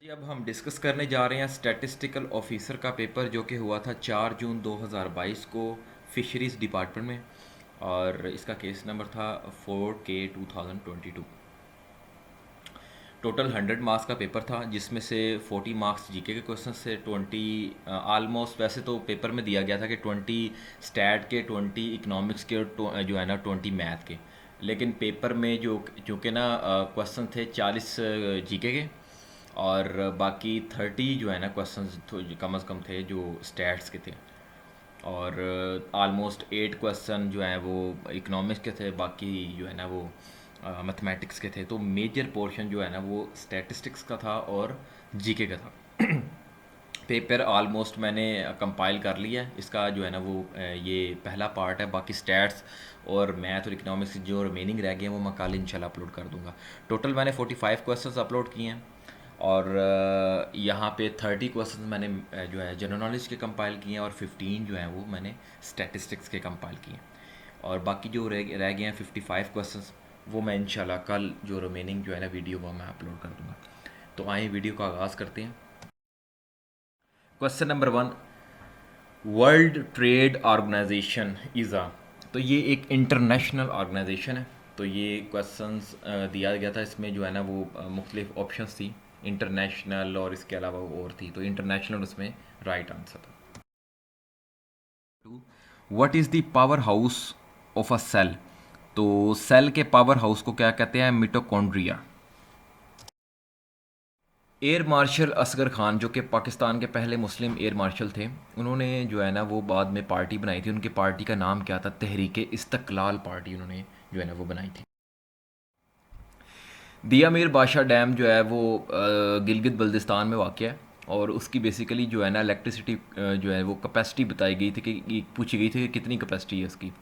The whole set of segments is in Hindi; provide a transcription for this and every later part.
जी, अब हम डिस्कस करने जा रहे हैं स्टैटिस्टिकल ऑफिसर का पेपर जो कि हुआ था 4 जून 2022 को फिशरीज़ डिपार्टमेंट में। और इसका केस नंबर था 4K 2022। टोटल 100 मार्क्स का पेपर था जिसमें से 40 मार्क्स जीके के क्वेश्चन से 20 आलमोस्ट, वैसे तो पेपर में दिया गया था कि 20 स्टैट के, 20 इकोनॉमिक्स के और जो है ना 20 मैथ के। लेकिन पेपर में जो चूँकि ना क्वेश्चन थे 40 जीके के, और बाकी 30 जो है ना क्वेश्चन कम अज़ कम थे जो स्टैट्स के थे। और आलमोस्ट 8 क्वेश्चन जो हैं वो इकोनॉमिक्स के थे, बाकी जो है ना वो मैथमेटिक्स के थे। तो मेजर पोर्शन जो है ना वो स्टैटिस्टिक्स का था और जीके का था। पेपर ऑलमोस्ट मैंने कंपाइल कर लिया है इसका, जो है ना वो ये पहला पार्ट है। बाकी स्टैट्स और मैथ और इकोनॉमिक्स जो रिमेनिंग रह गए हैं वो मैं कल इंशाल्लाह अपलोड कर दूंगा। टोटल मैंने 45 क्वेश्चंस अपलोड किए हैं, और यहाँ पे 30 क्वेश्चंस मैंने जो है जनरल नॉलेज के कंपाइल किए हैं, और 15 जो हैं वो मैंने स्टैटिस्टिक्स के कंपाइल किए हैं। और बाकी जो रह गए हैं 55 क्वेश्चंस, वो मैं इंशाल्लाह कल जो रिमेनिंग जो है ना वीडियो वो मैं अपलोड कर दूँगा। तो आइए वीडियो का आगाज़ करते हैं। Question number 1, world trade organization इज़ा। तो ये एक इंटरनेशनल ऑर्गेनाइजेशन है। तो ये क्वेश्चंस दिया गया था, इसमें जो है ना वो मुख्तलिफ ऑप्शंस थी, इंटरनेशनल और इसके अलावा और थी। तो इंटरनेशनल उसमें राइट आंसर था। What is the power house of a cell. तो सेल के पावर हाउस को क्या कहते हैं? Mitochondria. Air marshal Asghar Khan, जो कि पाकिस्तान के पहले मुस्लिम एयर मार्शल थे, उन्होंने जो है ना वो बाद में पार्टी बनाई थी। उनकी पार्टी का नाम क्या था? तहरीक इस्तकलाल पार्टी उन्होंने जो है ना वो बनाई थी। दिया मीर बादशाह डैम जो है वो गिलगित बल्दिस्तान में वाक़ है, और उसकी बेसिकली जो है ना इलेक्ट्रिसिटी जो है वो कैपेसिटी बताई गई थी कि पूछी गई थी कि कितनी कैपेसिटी है उसकी।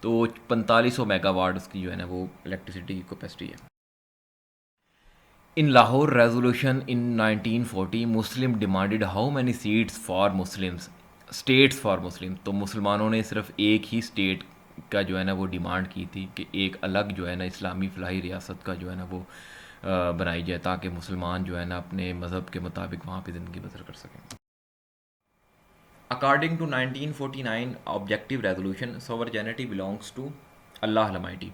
तो 4500 मेगावाट उसकी जो है ना वो इलेक्ट्रिसिटी की कैपेसिटी है। In Lahore resolution in 1940 Muslim demanded how many seats for Muslims, states for Muslim. तो मुसलमानों ने सिर्फ एक ही स्टेट का जो है ना वो डिमांड की थी कि एक अलग जो है ना इस्लामी फ़लाही रियासत का जो है ना वो बनाई जाए, ताकि मुसलमान जो है ना अपने मज़हब के मुताबिक वहाँ पे ज़िंदगी बसर कर सकें। According to 1949 objective resolution, sovereignty belongs to Allah almighty.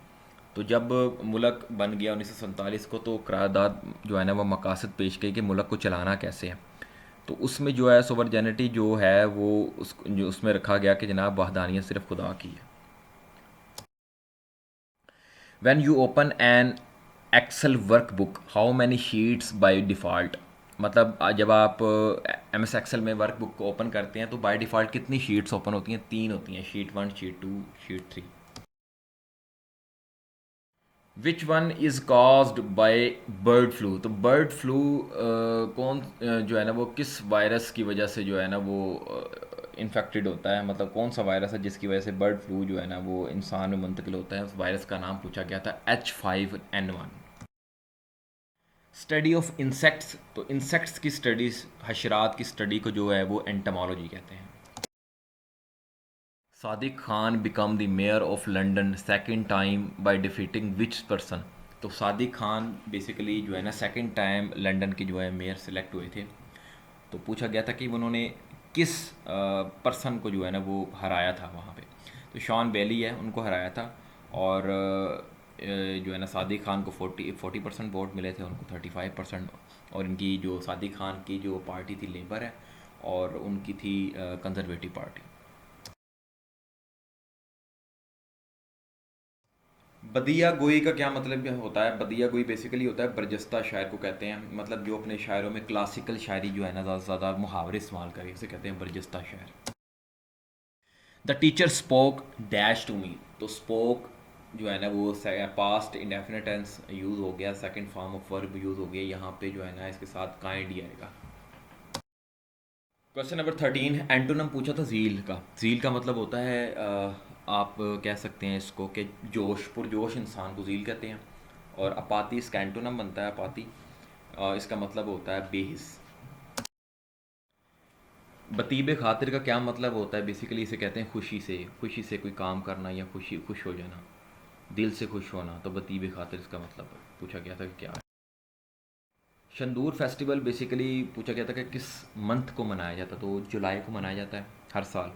तो जब मुल्क बन गया 1947 को, तो करारदाद जो है ना वो मकासद पेश की कि मुल्क को चलाना कैसे है। तो उसमें जो है सोवरजेनिटी जो है वो जो उसमें रखा गया कि जनाब वहदानियत सिर्फ खुदा की है। When you open an Excel workbook how many sheets by default. मतलब जब आप एम एस एक्सेल में वर्कबुक को ओपन करते हैं तो बाय डिफ़ॉल्ट कितनी शीट्स ओपन होती हैं? 3 होती हैं, sheet 1, sheet 2, sheet 3। Which one is caused by bird flu. तो बर्ड फ्लू कौन जो है ना वो किस वायरस की वजह से जो है ना वो इन्फेक्टेड होता है? मतलब कौन सा वायरस है जिसकी वजह से बर्ड फ्लू जो है ना वो इंसान में मुंतकिल होता है? उस वायरस का नाम पूछा गया था H5N1। Study of insects. तो इंसेक्ट्स की स्टडीज, हशरात की स्टडी को जो है वो एंटमोलॉजी कहते हैं। Sadiq Khan become the mayor of London second time by defeating which person. तो सादिक खान बेसिकली जो है ना सेकेंड टाइम लंदन के जो है मेयर सेलेक्ट हुए थे। तो पूछा गया था कि उन्होंने किस पर्सन को जो है ना वो हराया था वहाँ पे। तो शॉन बेली है, उनको हराया था। और जो है ना सादिक खान को 40% वोट मिले थे, उनको 35%। और इनकी जो सादिक खान की जो पार्टी थी लेबर है, और उनकी थी कंजर्वेटिव पार्टी। बदिया गोई का क्या मतलब होता है? बदिया गोई बेसिकली होता है बरजस्ता शायर को कहते हैं। मतलब जो अपने शायरों में क्लासिकल शायरी जो है ना ज़्यादा से ज़्यादा मुहावरे इस्तेमाल करे, उसे कहते हैं बरजस्ता शायर। The teacher spoke dash to me. तो स्पोक जो है ना वो पास्ट इंडेफिनिट टेंस यूज़ हो गया, second form of verb use हो गया। यहाँ पे जो है ना इसके साथ काइंड ही आएगा। क्वेश्चन नंबर 13, एंटोनम पूछा था झील का। झील का मतलब होता है आप कह सकते हैं इसको कि जोश, पुरजोश इंसान को झील कहते हैं। और अपाती इसका एंटोनम बनता है अपाती। इसका मतलब होता है बेहिस। बतीब खातिर का क्या मतलब होता है? बेसिकली इसे कहते हैं खुशी से, खुशी से कोई काम करना या खुश हो जाना, दिल से खुश होना। तो बतीब खातिर इसका मतलब पूछा गया था कि क्या है। शंदूर फेस्टिवल बेसिकली पूछा गया था कि किस मंथ को मनाया जाता, तो जुलाई को मनाया जाता है हर साल।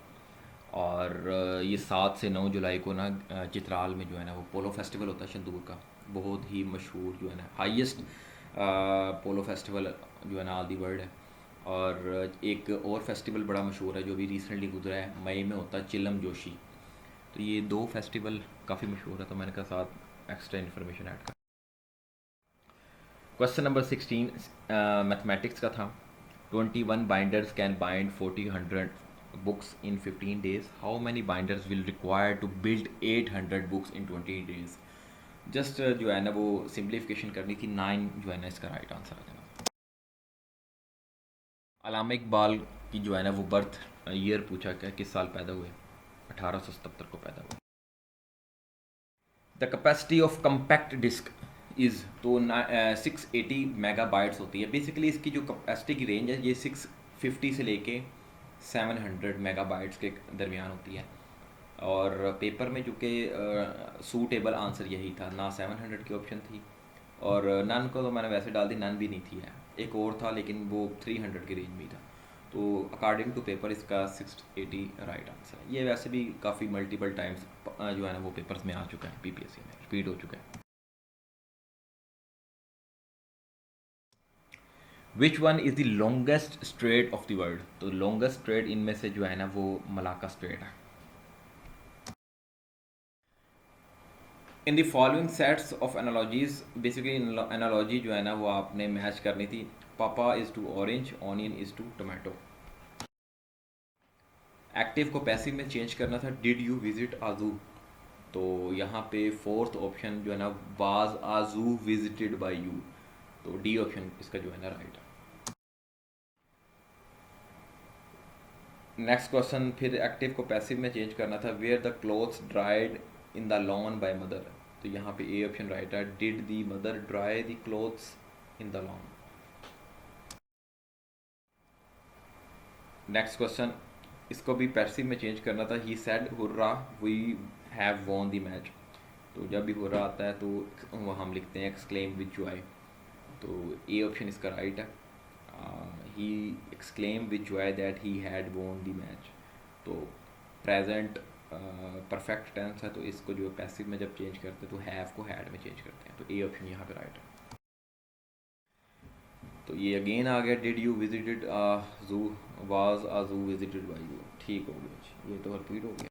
और ये 7 से 9 जुलाई को ना चित्राल में जो है ना वो पोलो फेस्टिवल होता है शंदूर का, बहुत ही मशहूर जो है ना हाईएस्ट पोलो फेस्टिवल जो है ना ऑल दी वर्ल्ड है। और एक और फेस्टिवल बड़ा मशहूर है जो भी रिसेंटली गुजरा है, मई में होता है, चिलम जोशी। तो ये दो फेस्टिवल काफ़ी मशहूर है, तो मैंने कहा साथ एक्स्ट्रा इन्फॉर्मेशन ऐड कर। क्वेश्चन नंबर 16 मैथमेटिक्स का था। 21 binders can bind 40 books in 15 days. How many binders will require to build 800 books in 20 days? Just जो है ना वो सिंप्लीफिकेशन करनी थी, 9 जो है ना इसका राइट आंसर आ जाना। अलामा इकबाल की जो है ना वो बर्थ ईयर पूछा क्या, किस साल पैदा हुए? 1877 को पैदा हुए। The capacity of compact disc is, तो 680 मेगाबाइट्स होती है। बेसिकली इसकी जो कैपेसिटी की रेंज है ये 650 से लेके 700 मेगाबाइट्स के दरमियान होती है। और पेपर में जो कि सूटेबल आंसर यही था, ना 700 की ऑप्शन थी, और नन को तो मैंने वैसे डाल दी, नन भी नहीं थी है, एक और था लेकिन वो 300 की रेंज में ही था। तो अकॉर्डिंग टू पेपर इसका 680 राइट आंसर है। ये वैसे भी काफ़ी मल्टीपल टाइम्स जो है ना वो पेपर्स में आ चुका है, पीपीएससी में रिपीट हो चुका है। Which one is the longest strait of the world? तो लॉन्गेस्ट स्ट्रेट इनमें से जो है ना वो मलाका स्ट्रेट है। In the following sets of analogies, basically analogy जो है ना वो आपने मैच करनी थी। Papa is to orange, onion is to tomato. Active को पैसिव में चेंज करना था, डिड यू विजिट आजू? तो यहाँ पे फोर्थ ऑप्शन जो है ना, वाज आजू विजिटेड बाय यू, तो डी ऑप्शन इसका जो है ना राइट है। नेक्स्ट क्वेश्चन, फिर एक्टिव को पैसिव में चेंज करना था, were the clothes dried in the lawn by mother, तो यहाँ पे ए ऑप्शन राइट है, did the mother dry the clothes in the lawn. Next question, इसको भी पैसिव में चेंज करना था, he said hurrah we have won the match, तो जब भी हुर्रा आता है तो वो हम लिखते हैं एक्सक्लेम विद जॉय, तो ए ऑप्शन इसका राइट है, he exclaim with joy that he had won the match. तो प्रेजेंट परफेक्ट टेंस है, तो इसको जो पैसिव में जब चेंज करते हैं तो हैव को हैड में चेंज करते हैं, तो ए ऑप्शन यहाँ पे राइट है। तो ये अगेन आ गया, डिड यू विजिटेड जू, वाज आ जू विजिटेड बाय यू, ठीक हो गया, ये तो रिपीट हो गया।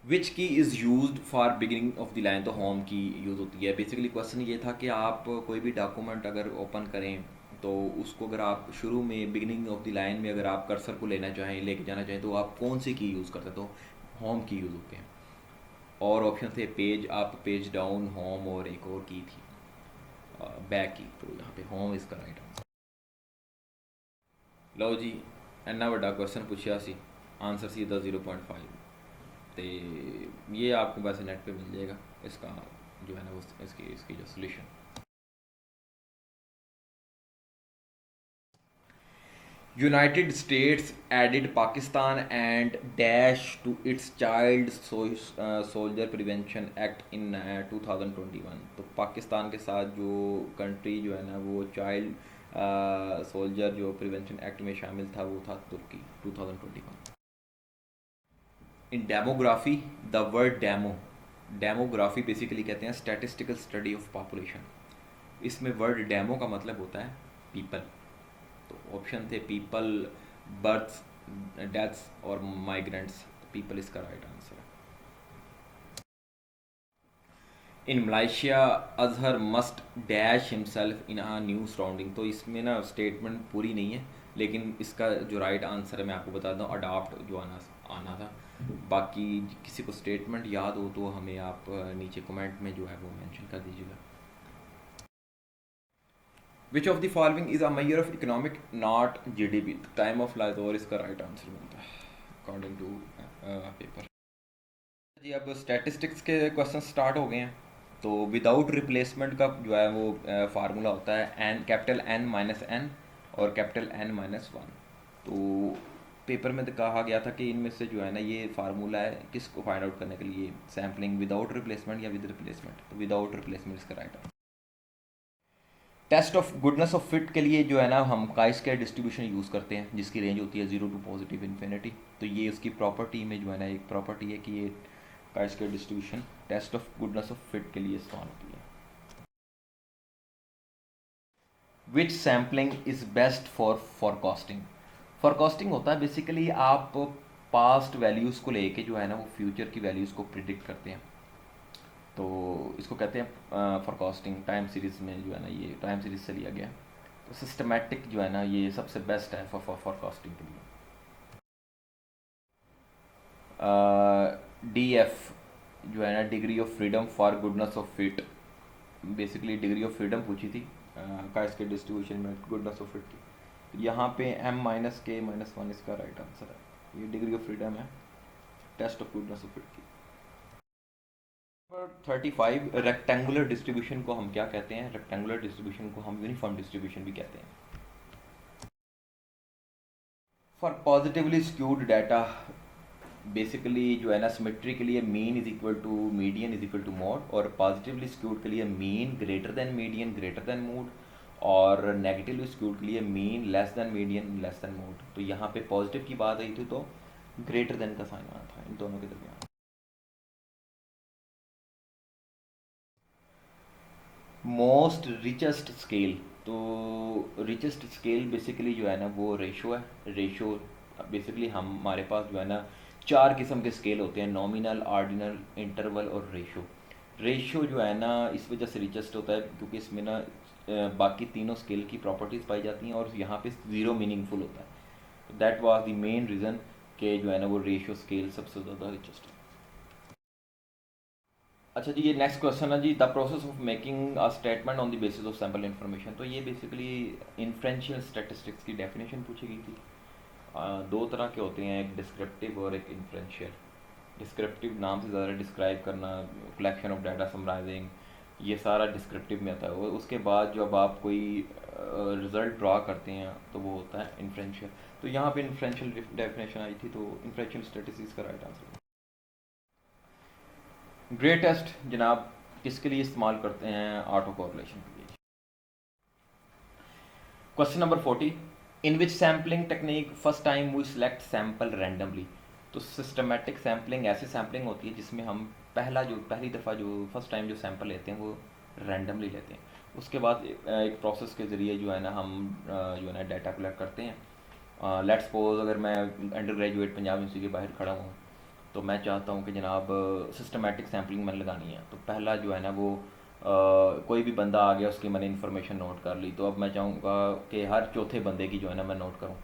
विच की is use for beginning of the line, तो होम की यूज़ होती है। बेसिकली क्वेश्चन ये था कि आप कोई भी डॉक्यूमेंट अगर ओपन करें तो उसको अगर आप शुरू में बिगिनिंग ऑफ द लाइन में अगर आप कर्सर को लेना चाहें, लेके जाना चाहें, तो आप कौन सी की यूज़ करते हैं? तो होम की यूज़ होते हैं। और ऑप्शन थे page up, page down, home, और एक और की थी बैक की, तो यहाँ पे होम इसका राइट आंसर। लो जी, इन्ना बड़ा क्वेश्चन पूछा सी, आंसर सीधा 0.5, तो ये आपको वैसे नेट पे मिल जाएगा इसका जो है ना वो इसकी इसकी जो solution. United States aided Pakistan and dash to its child soldier prevention act in 2021, तो पाकिस्तान के साथ जो कंट्री जो है ना वो चाइल्ड सोल्जर जो प्रिवेंशन एक्ट में शामिल था वो था तुर्की, 2021। In demography the word demography basically कहते हैं स्टैटिस्टिकल स्टडी ऑफ पॉपुलेशन, इसमें वर्ड डेमो का मतलब होता है पीपल, तो ऑप्शन थे पीपल, बर्थ्स, डेथ्स और माइग्रेंट्स, पीपल इसका राइट आंसर है। In Malaysia Azhar must dash himself in a new surrounding, तो इसमें ना स्टेटमेंट पूरी नहीं है, लेकिन इसका जो राइट आंसर है मैं आपको बता दूँ, अडॉप्ट जो आना था। बाकी किसी को स्टेटमेंट याद हो तो हमें आप नीचे कमेंट में जो है वो मेंशन कर दीजिएगा। Which of the following is a measure of economic not GDP, time of leisure इसका राइट आंसर बनता है अकॉर्डिंग टू पेपर। जी अब स्टैटिस्टिक्स के क्वेश्चन स्टार्ट हो गए हैं, तो विदाउट रिप्लेसमेंट का जो है वो फार्मूला होता है N, capital N minus N और कैपिटल एन माइनस वन। तो पेपर में तो कहा गया था कि इनमें से जो है ना ये फार्मूला है किसको फाइंड आउट करने के लिए, सैम्पलिंग विदाउट रिप्लेसमेंट या विद रिप्लेसमेंट, तो विदाउट रिप्लेसमेंट इसका right answer. Test of goodness of fit के लिए जो है ना हम काई स्क्वायर डिस्ट्रीब्यूशन यूज़ करते हैं, जिसकी रेंज होती है 0 टू पॉजिटिव इन्फिनिटी। तो ये उसकी प्रॉपर्टी में जो है ना एक प्रॉपर्टी है कि ये chi square distribution test of goodness of fit के लिए इस्तेमाल होती है। Which sampling is best for forecasting? Forecasting होता है बेसिकली आप पास्ट वैल्यूज़ को लेके जो है ना वो फ्यूचर की वैल्यूज़ को प्रिडिक्ट करते हैं। तो इसको कहते हैं फॉरकास्टिंग। टाइम सीरीज़ में जो है ना ये टाइम सीरीज से लिया गया। तो सिस्टमैटिक जो है ना ये सबसे बेस्ट है फॉर फॉरकास्टिंग के लिए। डी एफ जो है ना degree of freedom for goodness of fit, basically degree of freedom पूछी थी काइस के डिस्ट्रीब्यूशन में गुडनेस ऑफ फिट की। यहाँ पे M minus K minus one इसका राइट आंसर है। ये डिग्री ऑफ फ्रीडम है test of goodness of fit की। 35 रेक्टेंगुलर डिस्ट्रीब्यूशन को हम क्या कहते हैं? रेक्टेंगुलर डिस्ट्रीब्यूशन को हम यूनिफॉर्म डिस्ट्रीब्यूशन भी कहते हैं। For positively skewed data basically जो है ना सिमेट्री के लिए mean is equal to median is equal to mode, और पॉजिटिवली स्क्यूड के लिए mean greater than median greater than mode, और नेगेटिवली स्क्यूड के लिए mean less than median less than mode. तो यहाँ पे पॉजिटिव की बात आई थी तो ग्रेटर देन का साइन आना था इन दोनों के दरमियान। मोस्ट रिचेस्ट स्केल, तो रिचेस्ट स्केल बेसिकली जो है ना वो रेशो है। रेशो बेसिकली हमारे पास जो है ना 4 किस्म के स्केल होते हैं, नॉमिनल, ऑर्डिनल, इंटरवल और रेशो। रेशो जो है ना इस वजह से रिचेस्ट होता है क्योंकि इसमें ना बाकी तीनों स्केल की प्रॉपर्टीज़ पाई जाती हैं और यहाँ पे ज़ीरो मीनिंगफुल होता है। That was the main reason कि जो है ना वो रेशो स्केल सबसे ज़्यादा रिचेस्ट है। अच्छा जी, ये नेक्स्ट क्वेश्चन है जी, the process of making a statement on the basis of sample information. तो ये बेसिकली इन्फ्रेंशियल स्टैटिस्टिक्स की डेफिनेशन पूछी गई थी। दो तरह के होते हैं, एक डिस्क्रिप्टिव और एक इन्फ्रेंशियल। डिस्क्रिप्टिव नाम से ज़्यादा डिस्क्राइब करना, कलेक्शन ऑफ डाटा समराइजिंग, ये सारा डिस्क्रिप्टिव में आता है। और उसके बाद जब आप कोई रिज़ल्ट ड्रा करते हैं तो वो होता है इन्फ्रेंशियल। तो यहाँ पे इन्फ्रेंशियल डेफिनेशन आई थी, तो इन्फ्रेंशियल स्टैटिस्टिक्स का राइट आंसर है। ग्रे टेस्ट जनाब किसके लिए इस्तेमाल करते हैं? ऑटो कोरिलेशन के लिए। Question number 40, in which sampling technique first time we select sample randomly. तो सिस्टमेटिक सैम्पलिंग ऐसी सैम्पलिंग होती है जिसमें हम पहली दफ़ा जो फर्स्ट टाइम जो सैम्पल लेते हैं वो रैंडमली लेते हैं। उसके बाद एक प्रोसेस के ज़रिए जो है ना हम जो है ना डाटा कलेक्ट करते हैं। लेट्स सपोज अगर मैं अंडर ग्रेजुएट पंजाब यूनिवर्सिटी के बाहर खड़ा हूँ तो मैं चाहता हूँ कि जनाब सिस्टमेटिक सैम्पलिंग मैंने लगानी है। तो पहला जो है ना वो कोई भी बंदा आ गया उसकी मैंने इन्फॉर्मेशन नोट कर ली, तो अब मैं चाहूँगा कि हर चौथे बंदे की जो है ना मैं नोट करूँ।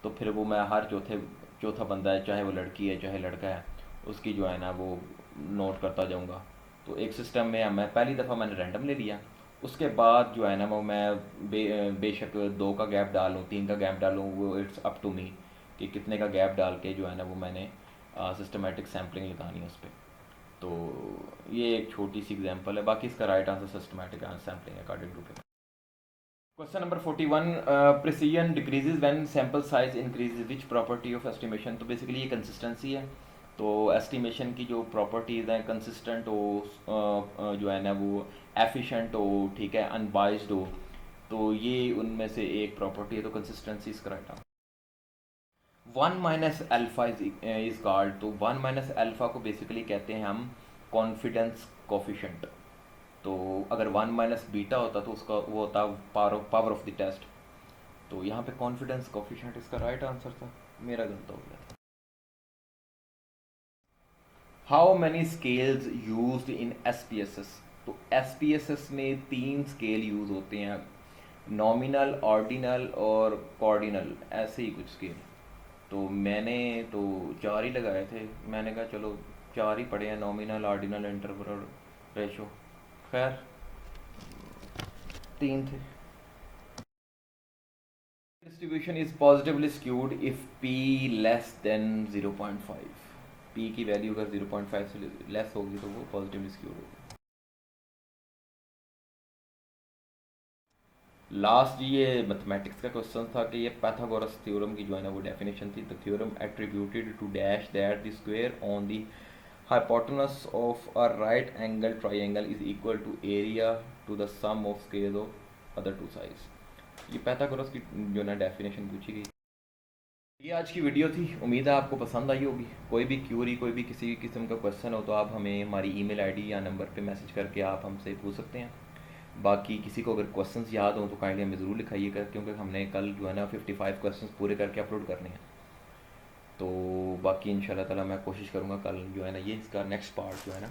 तो फिर वो मैं हर चौथा बंदा है, चाहे वो लड़की है चाहे लड़का है, उसकी जो है ना वो नोट करता जाऊँगा। तो एक सिस्टम में मैं पहली दफ़ा मैंने रैंडम ले लिया। उसके बाद जो है ना वो मैं बेशक 2 का गैप डालूँ 3 का गैप डालूँ, वो इट्स अप टू मी कि कितने का गैप डाल के जो है ना वो मैंने सिस्टमेटिक सैम्पलिंग लगानी है उस पर। तो ये एक छोटी सी एग्जांपल है, बाकी इसका right answer systematic sampling according to paper. Question number 41, precision decreases when sample size increases, which property of estimation. तो बेसिकली ये कंसिस्टेंसी है। तो एस्टिमेशन की जो प्रॉपर्टीज़ हैं, कंसिस्टेंट हो, जो है ना वो एफिशिएंट हो, ठीक है, अनबाइस्ड हो, तो ये उनमें से एक प्रॉपर्टी है। तो कंसिस्टेंसी इसका right answer. 1 minus alpha is called, तो 1 माइनस अल्फ़ा को बेसिकली कहते हैं हम कॉन्फिडेंस कोफिशेंट। तो अगर 1 माइनस बीटा होता तो उसका वो होता पावर ऑफ द टेस्ट। तो यहाँ पे कॉन्फिडेंस कोफिशेंट इसका राइट आंसर था, मेरा गलत हो गया। How many scales used in SPSS. तो एसपीएसएस में 3 स्केल यूज़ होते हैं, नॉमिनल, ऑर्डिनल और कॉर्डिनल, ऐसे ही कुछ स्केल। तो मैंने तो 4 ही लगाए थे, मैंने कहा चलो 4 ही पढ़े हैं, नॉमिनल, ऑर्डिनल, इंटरवल और रेशो। खैर 3 थे। Distribution is positively skewed if P less than 0.5। P की वैल्यू अगर 0.5 से लेस होगी तो वो पॉजिटिवली स्क्यूड होगी। लास्ट ये मैथमेटिक्स का क्वेश्चन था कि ये पैथागोरस थ्योरम की जो है ना वो डेफिनेशन थी। The theorem attributed to dash that the square on the hypotenuse of a right angle triangle is equal to area to the sum of scales of other two sides. ये पाइथागोरस की जो ना डेफिनेशन पूछी गई। ये आज की वीडियो थी, उम्मीद है आपको पसंद आई होगी। कोई भी क्यूरी, कोई भी किसी किस्म का क्वेश्चन हो तो आप हमें हमारी ईमेल आईडी या नंबर पे मैसेज करके आप हमसे पूछ सकते हैं। बाकी किसी को अगर क्वेश्चंस याद हों तो काइंडली हमें ज़रूर लिखाइएगा, क्योंकि हमने कल जो है ना 55 क्वेश्चंस पूरे करके अपलोड करने हैं। तो बाकी इंशाल्लाह ताला मैं कोशिश करूँगा कल जो है ना ये इसका नेक्स्ट पार्ट जो है ना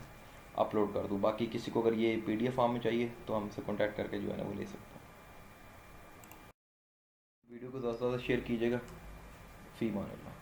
अपलोड कर दूँ। बाकी किसी को अगर ये PDF फॉर्म में चाहिए तो हमसे कॉन्टैक्ट करके जो है ना वो ले सकते हैं। वीडियो को ज़्यादा से ज़्यादा शेयर कीजिएगा। फ़ी मान अल्लाह।